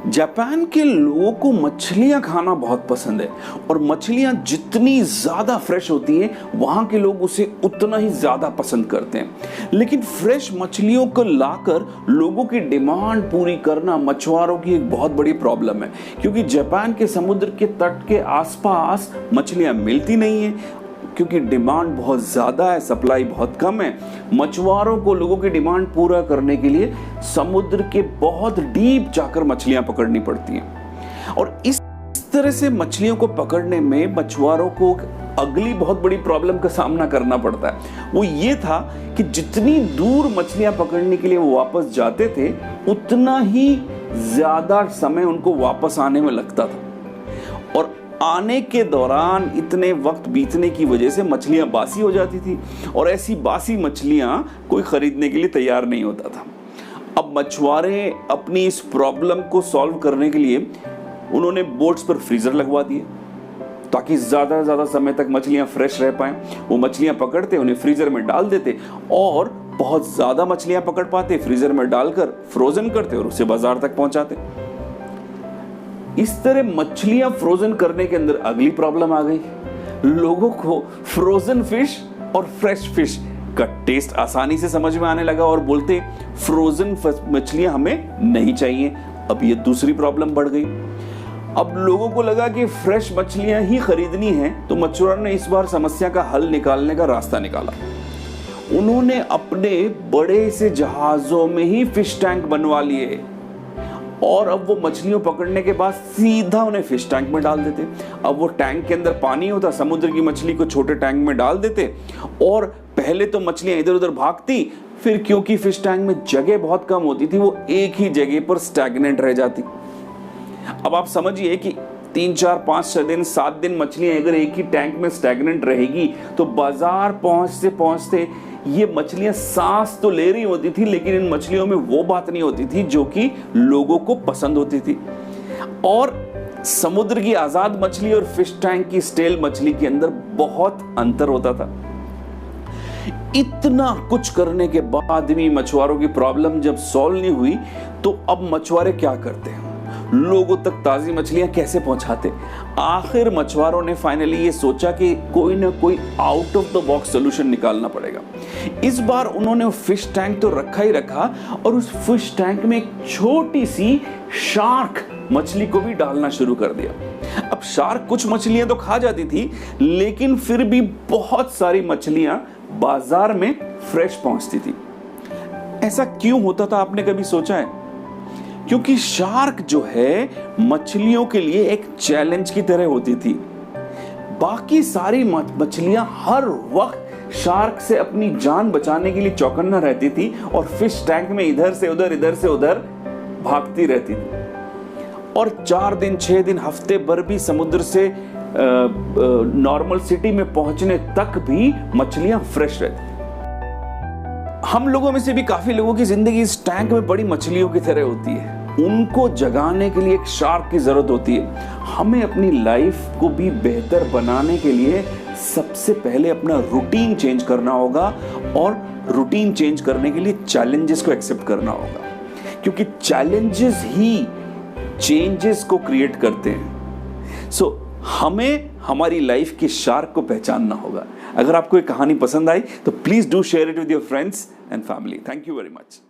Japan के लोगों को मछलियां खाना बहुत पसंद है और मछलियां जितनी ज़्यादा फ्रेश होती हैं वहाँ के लोग उसे उतना ही ज़्यादा पसंद करते हैं। लेकिन फ्रेश मछलियों को लाकर लोगों की डिमांड पूरी करना मछुआरों की एक बहुत बड़ी प्रॉब्लम है, क्योंकि जापान के समुद्र के तट के आसपास मछलियां मिलती नहीं हैं, क्योंकि डिमांड बहुत ज़्यादा है, सप्लाई बहुत कम है। मछुआरों को लोगों की डिमांड पूरा करने के लिए समुद्र के बहुत डीप जाकर मछलियां पकड़नी पड़ती हैं और इस तरह से मछलियों को पकड़ने में मछुआरों को अगली बहुत बड़ी प्रॉब्लम का सामना करना पड़ता है। वो ये था कि जितनी दूर मछलियां पकड़ने के लिए वो वापस जाते थे उतना ही ज़्यादा समय उनको वापस आने में लगता था और आने के दौरान इतने वक्त बीतने की वजह से मछलियां बासी हो जाती थी और ऐसी बासी मछलियां कोई खरीदने के लिए तैयार नहीं होता था। अब मछुआरे अपनी इस प्रॉब्लम को सॉल्व करने के लिए उन्होंने बोट्स पर फ्रीजर लगवा दिए ताकि ज़्यादा से ज़्यादा समय तक मछलियां फ्रेश रह पाएं। वो मछलियां पकड़ते, उन्हें फ्रीजर में डाल देते और बहुत ज़्यादा मछलियां पकड़ पाते, फ्रीजर में डालकर फ्रोजन करते और उसे बाजार तक पहुंचाते। इस तरह मछलियां फ्रोजन करने के अंदर अगली प्रॉब्लम आ गई। लोगों को फ्रोजन फिश और फ्रेश फिश का टेस्ट आसानी से समझ में आने लगा और बोलते फ्रोजन मछलियां हमें नहीं चाहिए। अब ये दूसरी प्रॉब्लम बढ़ गई। अब लोगों को लगा कि फ्रेश मछलियां ही खरीदनी है, तो मछुआरों ने इस बार समस्या का हल निकालने का रास्ता निकाला। उन्होंने अपने बड़े से जहाजों में ही फिश टैंक बनवा लिए और अब वो मछलियों पकड़ने के बाद सीधा उन्हें फिश टैंक में डाल देते। अब वो टैंक के अंदर पानी होता, समुद्र की मछली को छोटे टैंक में डाल देते और पहले तो मछलियां इधर उधर भागती, फिर क्योंकि फिश टैंक में जगह बहुत कम होती थी वो एक ही जगह पर स्टैग्नेंट रह जाती। अब आप समझिए कि 3, 4, 5, 6 दिन 7 दिन मछलियां अगर एक ही टैंक में स्टैग्नेंट रहेगी तो बाजार पहुंचते पहुंचते ये मछलियां सांस तो ले रही होती थी, लेकिन इन मछलियों में वो बात नहीं होती थी जो कि लोगों को पसंद होती थी। और समुद्र की आजाद मछली और फिश टैंक की स्टेल मछली के अंदर बहुत अंतर होता था। इतना कुछ करने के बाद भी मछुआरों की प्रॉब्लम जब सॉल्व नहीं हुई तो अब मछुआरे क्या करते हैं, लोगों तक ताजी मछलियां कैसे पहुंचाते। आखिर मछुआरों ने फाइनली ये सोचा कि कोई ना कोई out of the box solution निकालना पड़ेगा। इस बार उन्होंने फिश टैंक तो रखा ही रखा और उस फिश टैंक में एक छोटी सी शार्क मछली को भी डालना शुरू कर दिया। अब शार्क कुछ मछलियां तो खा जाती थी, लेकिन फिर भी बहुत सारी मछलियां बाजार में फ्रेश पहुंचती थी। ऐसा क्यों होता था, आपने कभी सोचा है? क्योंकि शार्क जो है मछलियों के लिए एक चैलेंज की तरह होती थी। बाकी सारी मछलियां हर वक्त शार्क से अपनी जान बचाने के लिए चौकन्ना रहती थी और फिश टैंक में इधर से उधर भागती रहती थी। और 4 दिन 6 दिन हफ्ते भर भी समुद्र से नॉर्मल सिटी में पहुंचने तक भी मछलियां फ्रेश रहती। हम लोगों में से भी काफी लोगों की जिंदगी इस टैंक में बड़ी मछलियों की तरह होती है। उनको जगाने के लिए एक शार्क की जरूरत होती है। हमें अपनी लाइफ को भी बेहतर बनाने के लिए सबसे पहले अपना रूटीन चेंज करना होगा और रूटीन चेंज करने के लिए चैलेंजेस को एक्सेप्ट करना होगा, क्योंकि चैलेंजेस ही चेंजेस को क्रिएट करते हैं। सो हमें हमारी लाइफ के शार्क को पहचानना होगा। अगर आपको ये कहानी पसंद आई तो please do share it with your friends and family. Thank you very much.